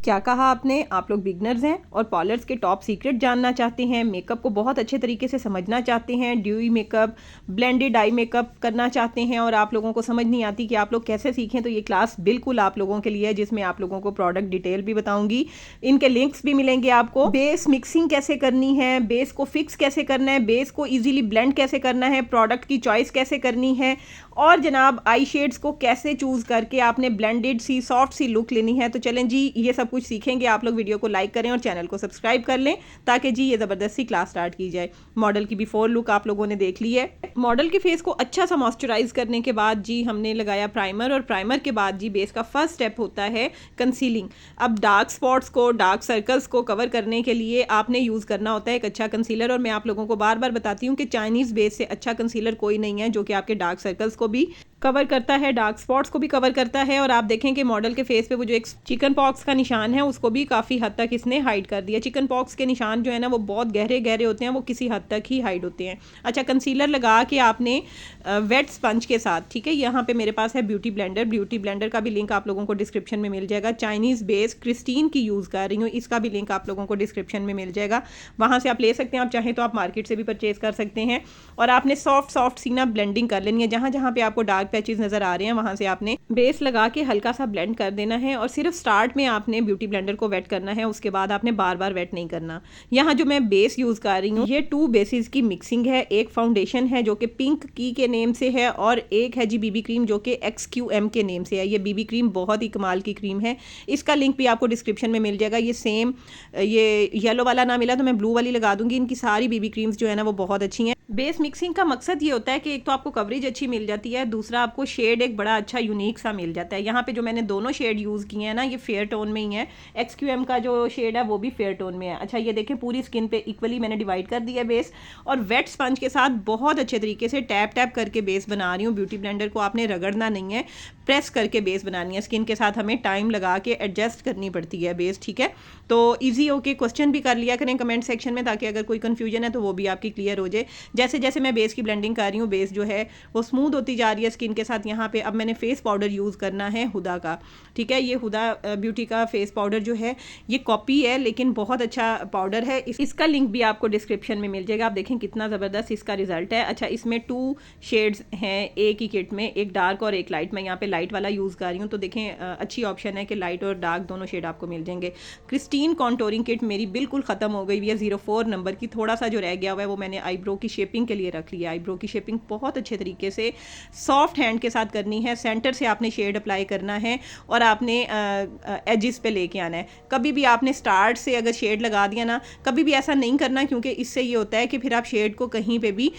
क्या कहा आपने? आप लोग बिगनर्स हैं और पार्लर्स के टॉप सीक्रेट जानना चाहते हैं, मेकअप को बहुत अच्छे तरीके से समझना चाहते हैं, dewy makeup, blended eye makeup करना चाहते हैं और आप लोगों को समझ नहीं आती कि आप लोग कैसे सीखें, तो ये क्लास बिल्कुल आप लोगों के लिए है, जिसमें आप लोगों को प्रोडक्ट डिटेल भी बताऊंगी, इनके लिंक्स भी मिलेंगे आपको, बेस मिक्सिंग कैसे करनी है, बेस को फिक्स कैसे करना है, बेस को ईजिली ब्लेंड कैसे करना है, प्रोडक्ट की चॉइस कैसे करनी है, और जनाब आई शेड्स को कैसे चूज करके आपने ब्लेंडेड सी सॉफ्ट सी लुक लेनी है। तो चलें जी, ये सब कुछ सीखेंगे। आप लोग वीडियो को लाइक करें और चैनल को सब्सक्राइब कर लें ताकि जी ये ज़बरदस्ती क्लास स्टार्ट की जाए। मॉडल की बिफोर लुक आप लोगों ने देख ली है। मॉडल के फेस को अच्छा सा मॉइस्चराइज करने के बाद जी हमने लगाया प्राइमर, और प्राइमर के बाद जी बेस का फर्स्ट स्टेप होता है कंसीलिंग। अब डार्क स्पॉट्स को, डार्क सर्कल्स को कवर करने के लिए आपने यूज़ करना होता है एक अच्छा कंसीलर, और मैं आप लोगों को बार बार बताती हूँ कि चाइनीज़ बेस से अच्छा कंसीलर कोई नहीं है जो कि आपके डार्क सर्कल्स को भी कवर करता है, डार्क स्पॉट्स को भी कवर करता है। और आप देखें कि मॉडल के फेस पे वो जो एक चिकन पॉक्स का निशान है उसको भी काफ़ी हद तक इसने हाइड कर दिया। चिकन पॉक्स के निशान जो है ना वो बहुत गहरे गहरे होते हैं, वो किसी हद तक ही हाइड होते हैं। अच्छा, कंसीलर लगा के आपने वेट स्पंज के साथ, ठीक है, यहाँ पे मेरे पास है ब्यूटी ब्लेंडर। ब्यूटी ब्लेंडर का भी लिंक आप लोगों को डिस्क्रिप्शन में मिल जाएगा। चाइनीज़ बेस क्रिस्टीन की यूज़ कर रही हूँ, इसका भी लिंक आप लोगों को डिस्क्रिप्शन में मिल जाएगा, वहाँ से आप ले सकते हैं। आप चाहें तो आप मार्केट से भी परचेज कर सकते हैं। और आपने सॉफ्ट सॉफ्ट सी ना ब्लेंडिंग कर लेनी है। जहाँ जहाँ पे आपको डार्क पैचेस नजर आ रहे हैं वहां से आपने बेस लगा के हल्का सा ब्लेंड कर देना है, और सिर्फ स्टार्ट में आपने ब्यूटी ब्लेंडर को वेट करना है, उसके बाद आपने बार बार वेट नहीं करना। यहाँ जो मैं बेस यूज कर रही हूँ ये 2 बेसिस की मिक्सिंग है। एक फाउंडेशन है जो कि पिंक की के नेम से है, और एक है जी बीबी क्रीम जो कि XQM के नेम से है। ये बीबी क्रीम बहुत ही कमाल की क्रीम है, इसका लिंक भी आपको डिस्क्रिप्शन में मिल जाएगा। ये सेम, ये येलो वाला ना मिला तो मैं ब्लू वाली लगा दूंगी। इनकी सारी बीबी क्रीम्स जो है ना वो बहुत अच्छी हैं। बेस मिक्सिंग का मकसद ये होता है कि एक तो आपको कवरेज अच्छी मिल जाती है, दूसरा आपको शेड एक बड़ा अच्छा यूनिक सा मिल जाता है। यहाँ पे जो मैंने दोनों शेड यूज़ किए हैं ना ये फेयर टोन में ही है। XQM का जो शेड है वो भी फेयर टोन में है। अच्छा, ये देखें पूरी स्किन पे इक्वली मैंने डिवाइड कर दिया है बेस, और वेट स्पंज के साथ बहुत अच्छे तरीके से टैप टैप करके बेस बना रही हूँ। ब्यूटी ब्लेंडर को आपने रगड़ना नहीं है, प्रेस करके बेस बनानी है। स्किन के साथ हमें टाइम लगा के एडजस्ट करनी पड़ती है बेस, ठीक है। तो ईजी होके क्वेश्चन भी कर लिया करें कमेंट सेक्शन में, ताकि अगर कोई कन्फ्यूजन है तो वो भी आपकी क्लियर हो जाए। जैसे जैसे मैं बेस की ब्लेंडिंग कर रही हूँ बेस जो है वो स्मूथ होती जा रही है स्किन के साथ। यहाँ पे अब मैंने फेस पाउडर यूज़ करना है हुदा का, ठीक है। ये हुदा ब्यूटी का फेस पाउडर जो है ये कॉपी है लेकिन बहुत अच्छा पाउडर है। इसका लिंक भी आपको डिस्क्रिप्शन में मिल जाएगा। आप देखें कितना ज़बरदस्त इसका रिजल्ट है। अच्छा, इसमें 2 शेड्स हैं एक ही किट में, एक डार्क और एक लाइट। मैं यहाँ पे लाइट वाला यूज़ कर रही हूँ, तो देखें अच्छी ऑप्शन है कि लाइट और डार्क दोनों शेड आपको मिल जाएंगे। क्रिस्टीन कॉन्टोरिंग किट मेरी बिल्कुल ख़त्म हो गई है 04 नंबर की। थोड़ा सा जो रह गया हुआ है वो मैंने आईब्रो की शेपिंग के लिए रख लिया। आईब्रो की शेपिंग बहुत अच्छे तरीके से सॉफ्ट हैंड के साथ करनी है। सेंटर से आपने शेड अप्लाई करना है और आपने एजिस पे लेके आना है। कभी भी आपने स्टार्ट से अगर शेड लगा दिया ना, कभी भी ऐसा नहीं करना, क्योंकि इससे ये होता है कि फिर आप शेड को कहीं पे भी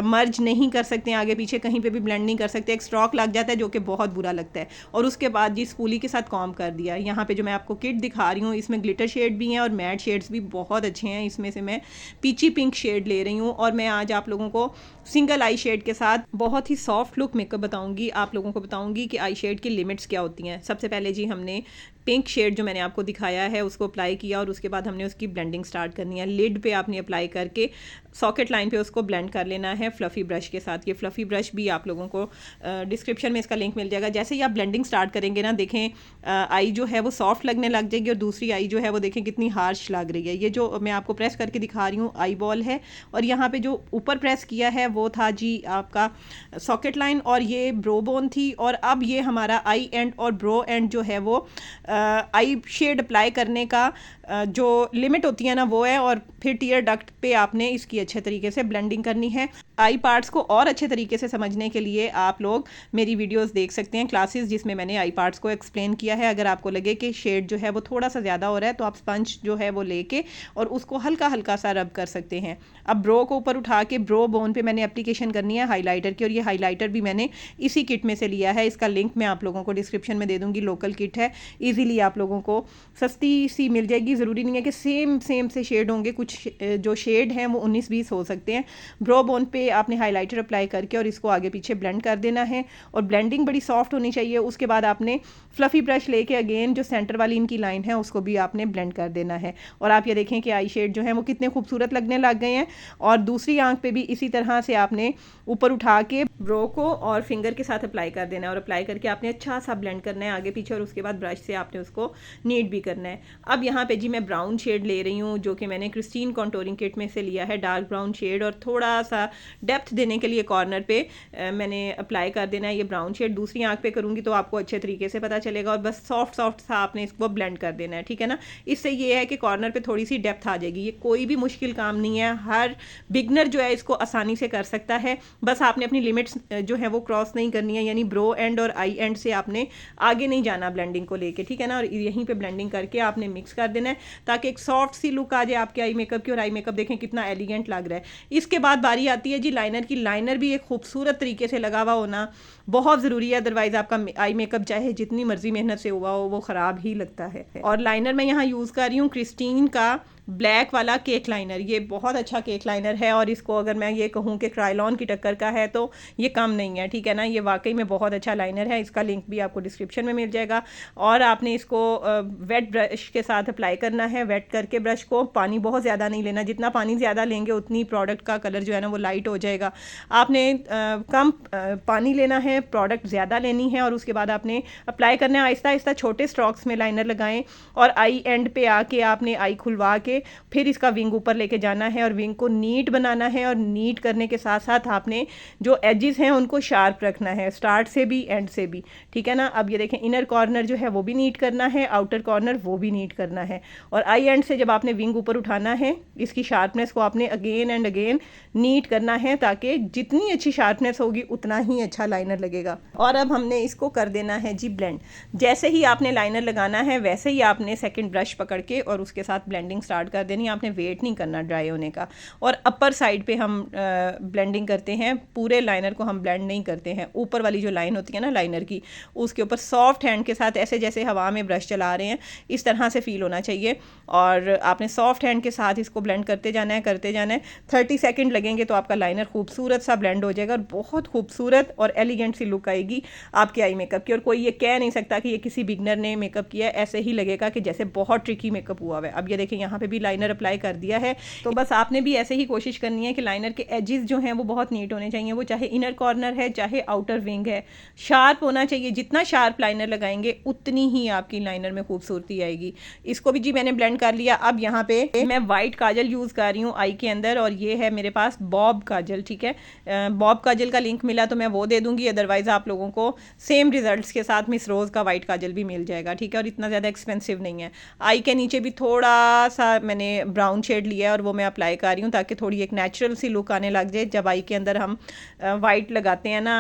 मर्ज नहीं कर सकते, आगे पीछे कहीं पे भी ब्लेंड नहीं कर सकते। एक स्ट्रोक लग जाता है जो कि बहुत बुरा लगता है। और उसके बाद जी स्पूली के साथ कॉम कर दिया। यहाँ पे जो मैं आपको किट दिखा रही हूँ इसमें ग्लिटर शेड भी हैं और मैट शेड्स भी बहुत अच्छे हैं। इसमें से मैं पीची पिंक शेड ले रही हूँ, और मैं आज आप लोगों को सिंगल आई शेड के साथ बहुत ही सॉफ्ट लुक मेकअप बताऊंगी। आप लोगों को बताऊंगी कि आई शेड की लिमिट्स क्या होती हैं। सबसे पहले जी हमने पिंक शेड जो मैंने आपको दिखाया है उसको अप्लाई किया, और उसके बाद हमने उसकी ब्लेंडिंग स्टार्ट करनी है। लिड पे आपने अप्लाई करके सॉकेट लाइन पे उसको ब्लेंड कर लेना है फ्लफ़ी ब्रश के साथ। ये फ्लफ़ी ब्रश भी आप लोगों को डिस्क्रिप्शन में इसका लिंक मिल जाएगा। जैसे ही आप ब्लेंडिंग स्टार्ट करेंगे ना, देखें आई जो है वो सॉफ्ट लगने लग जाएगी, और दूसरी आई जो है वो देखें कितनी हार्श लग रही है। ये जो मैं आपको प्रेस करके दिखा रही हूँ आई बॉल है, और यहाँ पे जो ऊपर प्रेस किया है वो था जी आपका सॉकेट लाइन, और ये ब्रो बोन थी। और अब ये हमारा आई एंड और ब्रो एंड जो है वो आई शेड अप्लाई करने का जो लिमिट होती है ना वो है। और फिर टीयर डक्ट पे आपने इसकी अच्छे तरीके से ब्लेंडिंग करनी है। आई पार्ट्स को और अच्छे तरीके से समझने के लिए आप लोग मेरी वीडियोस देख सकते हैं, क्लासेस जिसमें मैंने आई पार्ट्स को एक्सप्लेन किया है। अगर आपको लगे कि शेड जो है वो थोड़ा सा ज़्यादा हो रहा है तो आप स्पंज जो है वो लेके और उसको हल्का हल्का सा रब कर सकते हैं। अब ब्रो को ऊपर उठा के ब्रो बोन पे मैंने एप्लीकेशन करनी है हाईलाइटर की, और ये हाईलाइटर भी मैंने इसी किट में से लिया है। इसका लिंक मैं आप लोगों को डिस्क्रिप्शन में दे दूँगी। लोकल किट है, ईजिली आप लोगों को सस्ती सी मिल जाएगी। ज़रूरी नहीं है कि सेम से शेड होंगे, कुछ जो शेड हैं वो 19-20 हो सकते हैं। ब्रो बोन पे पे आपने हाइलाइटर अप्लाई करके और इसको आगे पीछे ब्लेंड कर देना है और ब्लेंडिंग बड़ी सॉफ्ट होनी चाहिए। उसके बाद आपने फ्लफ़ी ब्रश लेके अगेन जो सेंटर वाली इनकी लाइन है उसको भी आपने ब्लेंड कर देना है। और आप ये देखें कि आई शेड जो है वो कितने खूबसूरत लगने लग गए हैं। और दूसरी आंख पे भी इसी तरह से आपने ऊपर उठा के ब्रो को और फिंगर के साथ अप्लाई कर देना है और अप्लाई करके आपने अच्छा सा ब्लेंड करना है आगे पीछे और उसके बाद ब्रश से आपने उसको नीट भी करना है। अब यहाँ पे जी मैं ब्राउन शेड ले रही हूँ जो कि मैंने क्रिस्टीन कॉन्टोरिंग किट में से लिया है, डार्क ब्राउन शेड, और थोड़ा सा डेप्थ देने के लिए कॉर्नर पे मैंने अप्लाई कर देना है ये ब्राउन शेड। दूसरी आंख पे करूँगी तो आपको अच्छे तरीके से पता चलेगा और बस सॉफ्ट सॉफ्ट सा आपने इसको ब्लेंड कर देना है, ठीक है ना। इससे ये है कि कॉर्नर पे थोड़ी सी डेप्थ आ जाएगी। ये कोई भी मुश्किल काम नहीं है, हर बिगनर जो है इसको आसानी से कर सकता है। बस आपने अपनी लिमिट्स जो है वो क्रॉस नहीं करनी है, यानी ब्रो एंड और आई एंड से आपने आगे नहीं जाना ब्लेंडिंग को लेके, ठीक है ना। और यहीं पे ब्लेंडिंग करके आपने मिक्स कर देना है ताकि एक सॉफ्ट सी लुक आ जाए आपके आई मेकअप की। और आई मेकअप देखें कितना एलिगेंट लग रहा है। इसके बाद बारी आती है जी लाइनर की। लाइनर भी एक खूबसूरत तरीके से लगा हुआ होना बहुत ज़रूरी है, अदरवाइज़ आपका आई मेकअप चाहे जितनी मर्जी मेहनत से हुआ हो वो ख़राब ही लगता है। और लाइनर मैं यहाँ यूज़ कर रही हूँ क्रिस्टीन का ब्लैक वाला केक लाइनर। ये बहुत अच्छा केक लाइनर है और इसको अगर मैं ये कहूँ कि क्रायलॉन की टक्कर का है तो ये कम नहीं है, ठीक है ना। ये वाकई में बहुत अच्छा लाइनर है, इसका लिंक भी आपको डिस्क्रिप्शन में मिल जाएगा। और आपने इसको वेट ब्रश के साथ अप्लाई करना है। वेट करके ब्रश को, पानी बहुत ज़्यादा नहीं लेना, जितना पानी ज़्यादा लेंगे उतनी प्रोडक्ट का कलर जो है ना वो लाइट हो जाएगा। आपने कम पानी लेना है, प्रोडक्ट ज़्यादा लेनी है और उसके बाद आपने अप्लाई करना है। आहिस्ता आहिस्ता छोटे स्ट्रोक्स में लाइनर लगाएं और आई एंड पे आके आपने आई खुलवा के फिर इसका विंग ऊपर लेके जाना है और विंग को नीट बनाना है। और नीट करने के साथ साथ आपने जो एजेस हैं उनको शार्प रखना है, स्टार्ट से भी एंड से भी, ठीक है ना। अब ये देखें इनर कॉर्नर जो है वो भी नीट करना है, आउटर कॉर्नर वो भी नीट करना है। और आई एंड से जब आपने विंग ऊपर उठाना है इसकी शार्पनेस को आपने अगेन एंड अगेन नीट करना है ताकि जितनी अच्छी शार्पनेस होगी उतना ही अच्छा लाइनर लगेगा। और अब हमने इसको कर देना है जी ब्लेंड। जैसे ही आपने लाइनर लगाना है वैसे ही आपने सेकंड ब्रश पकड़ के और उसके साथ ब्लेंडिंग स्टार्ट कर देनी। आपने वेट नहीं करना ड्राई होने का। और अपर साइड पे हम ब्लेंडिंग करते हैं, पूरे लाइनर को हम ब्लेंड नहीं करते हैं। ऊपर वाली जो लाइन होती है ना लाइनर की, उसके ऊपर सॉफ्ट हैंड के साथ ऐसे जैसे हवा में ब्रश चला रहे हैं इस तरह से फील होना चाहिए। और आपने सॉफ्ट हैंड के साथ इसको ब्लेंड करते जाना है, करते जाना है। 30 सेकेंड लगेंगे तो आपका लाइनर खूबसूरत सा ब्लेंड हो जाएगा और बहुत खूबसूरत और एलिगेंट सी लुक आएगी आपके आई मेकअप की। और कोई ये कह नहीं सकता कि ये किसी बिगनर ने मेकअप किया है, ऐसे ही लगेगा कि जैसे बहुत ट्रिकी मेकअप हुआ है। अब ये देखें यहाँ पे भी लाइनर अप्लाई कर दिया है। तो बस आपने भी ऐसे ही कोशिश करनी है कि लाइनर के एजेस जो हैं वो बहुत नीट होने चाहिए, वो चाहे इनर कॉर्नर है चाहे आउटर विंग है, शार्प होना चाहिए। जितना शार्प लाइनर लगाएंगे उतनी ही आपकी लाइनर में खूबसूरती आएगी। इसको भी जी मैंने ब्लेंड कर लिया। अब यहाँ पे मैं वाइट काजल यूज़ कर रही हूँ आई के अंदर और ये है मेरे पास बॉब काजल, ठीक है। बॉब काजल का लिंक मिला तो मैं वो दे दूँगी, अदरवाइज़ आप लोगों को सेम रिजल्ट्स के साथ मिस रोज़ का वाइट काजल भी मिल जाएगा, ठीक है। और इतना ज़्यादा एक्सपेंसिव नहीं है। आई के नीचे भी थोड़ा सा मैंने ब्राउन शेड लिया है और वो मैं अप्लाई कर रही हूँ ताकि थोड़ी एक नेचुरल सी लुक आने लग जाए। जब आई के अंदर हम वाइट लगाते हैं ना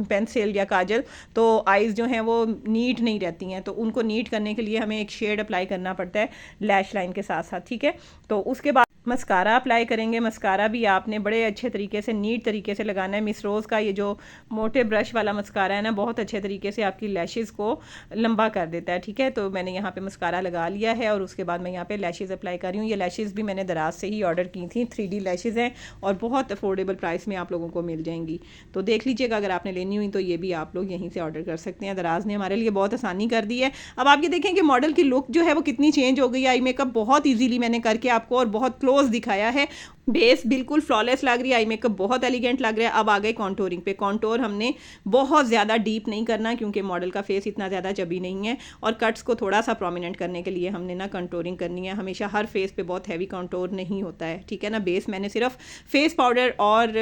पेंसिल या काजल तो आईज़ जो हैं वो नीट नहीं रहती हैं, तो उनको नीट करने के लिए हमें एक शेड अप्लाई करना पड़ता है लैश लाइन के साथ साथ, ठीक है। तो उसके बाद मस्कारा अप्लाई करेंगे। मस्कारा भी आपने बड़े अच्छे तरीके से नीट तरीके से लगाना है। मिस रोज़ का ये जो मोटे ब्रश वाला मस्कारा है ना बहुत अच्छे तरीके से आपकी लैशेज़ को लंबा कर देता है, ठीक है। तो मैंने यहाँ पे मस्कारा लगा लिया है और उसके बाद मैं यहाँ पे लैशेज़ अप्लाई कर रही हूँ। ये लैशेज़ भी मैंने दराज से ही ऑर्डर की थी, 3D लैशेज़ हैं और बहुत अफोर्डेबल प्राइस में आप लोगों को मिल जाएंगी। तो देख लीजिएगा, अगर आपने लेनी हुई तो ये भी आप लोग यहीं से ऑर्डर कर सकते हैं। दराज ने हमारे लिए बहुत आसानी कर दी है। अब आप ये देखें कि मॉडल की लुक जो है वो कितनी चेंज हो गई है। आई मेकअप बहुत ईजीली मैंने करके आपको और बहुत क्लोज दिखाया है। बेस बिल्कुल फ्लॉलेस लग रही है, आई मेकअप बहुत एलिगेंट लग रहा है। अब आ गए कॉन्टोरिंग पे। कॉन्टोर हमने बहुत ज़्यादा डीप नहीं करना क्योंकि मॉडल का फेस इतना ज़्यादा चबी नहीं है और कट्स को थोड़ा सा प्रोमिनेंट करने के लिए हमने ना कंटोरिंग करनी है। हमेशा हर फेस पे बहुत हैवी कंटोर नहीं होता है, ठीक है ना। बेस मैंने सिर्फ फेस पाउडर और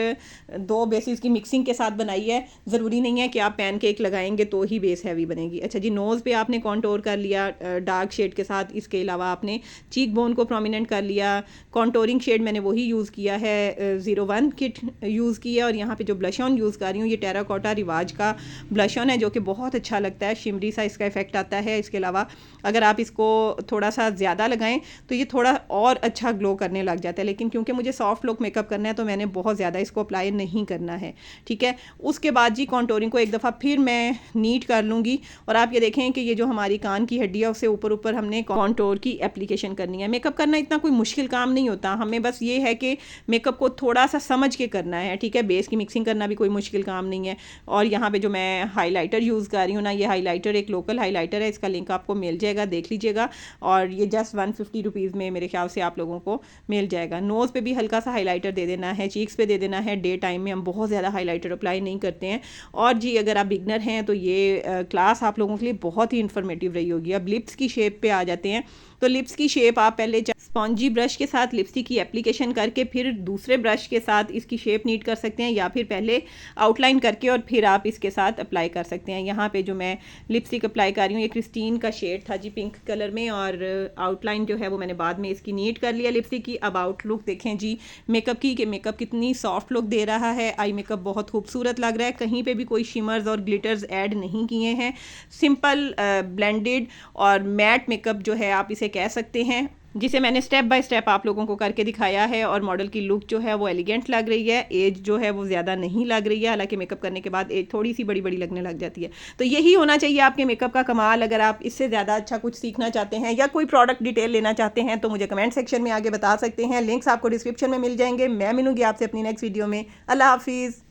2 बेसिस की मिक्सिंग के साथ बनाई है। ज़रूरी नहीं है कि आप पैनकेक लगाएंगे तो ही बेस हैवी बनेगी। अच्छा जी, नोज़ पे आपने कॉन्टोर कर लिया डार्क शेड के साथ। इसके अलावा आपने चीक बोन को प्रोमिनेंट कर लिया। कॉन्टोरिंग शेड मैंने वही यूज़ किया है, 01 किट यूज़ की है। और यहाँ पे जो ब्लश ऑन यूज़ कर रही हूँ ये टेराकोटा रिवाज का ब्लश ऑन है जो कि बहुत अच्छा लगता है, शिमरी सा इसका इफेक्ट आता है। इसके अलावा अगर आप इसको थोड़ा सा ज़्यादा लगाएं तो ये थोड़ा और अच्छा ग्लो करने लग जाता है, लेकिन क्योंकि मुझे सॉफ्ट लुक मेकअप करना है तो मैंने बहुत ज़्यादा इसको अप्लाई नहीं करना है, ठीक है। उसके बाद जी कॉन्टोरिंग को एक दफ़ा फिर मैं नीट कर लूँगी। और आप ये देखें कि ये जो हमारी कान की हड्डी है उससे ऊपर ऊपर हमने कॉन्टोर की एप्लीकेशन करनी है। मेकअप करना इतना कोई मुश्किल काम नहीं होता, हमें बस ये है कि मेकअप को थोड़ा सा समझ के करना है, ठीक है। बेस की मिक्सिंग करना भी कोई मुश्किल काम नहीं है। और यहाँ पे जो मैं हाइलाइटर यूज़ कर रही हूँ ना, ये हाइलाइटर एक लोकल हाइलाइटर है, इसका लिंक आपको मिल जाएगा, देख लीजिएगा। और ये जस्ट 150 रुपीज़ में मेरे ख्याल से आप लोगों को मिल जाएगा। नोज़ पे भी हल्का सा हाइलाइटर दे देना है, चीक्स पे दे देना है। डे टाइम में हम बहुत ज़्यादा हाइलाइटर अप्लाई नहीं करते हैं। और जी अगर आप बिगनर हैं तो ये क्लास आप लोगों के लिए बहुत ही इन्फॉर्मेटिव रही होगी। अब लिप्स की शेप पे आ जाते हैं। तो लिप्स की शेप आप पहले स्पॉन्जी ब्रश के साथ लिपस्टिक की एप्लीकेशन करके फिर दूसरे ब्रश के साथ इसकी शेप नीट कर सकते हैं, या फिर पहले आउटलाइन करके और फिर आप इसके साथ अप्लाई कर सकते हैं। यहाँ पे जो मैं लिपस्टिक अप्लाई कर रही हूँ, ये क्रिस्टीन का शेड था जी पिंक कलर में, और आउटलाइन जो है वो मैंने बाद में इसकी नीट कर लिया लिपस्टिक की। अब आउटलुक देखें जी मेकअप की, कि मेकअप कितनी सॉफ्ट लुक दे रहा है। आई मेकअप बहुत खूबसूरत लग रहा है, कहीं पे भी कोई शिमर्स और ग्लिटर्स ऐड नहीं किए हैं। सिंपल ब्लेंडेड और मैट मेकअप जो है आप इसे कह सकते हैं, जिसे मैंने स्टेप बाय स्टेप आप लोगों को करके दिखाया है। और मॉडल की लुक जो है वो एलिगेंट लग रही है, एज जो है वो ज़्यादा नहीं लग रही है, हालांकि मेकअप करने के बाद एज थोड़ी सी बड़ी बड़ी लगने लग जाती है। तो यही होना चाहिए आपके मेकअप का कमाल। अगर आप इससे ज़्यादा अच्छा कुछ सीखना चाहते हैं या कोई प्रोडक्ट डिटेल लेना चाहते हैं तो मुझे कमेंट सेक्शन में आगे बता सकते हैं, लिंक्स आपको डिस्क्रिप्शन में मिल जाएंगे। मैं मिलूंगी आपसे अपनी नेक्स्ट वीडियो में। अल्लाह हाफिज़।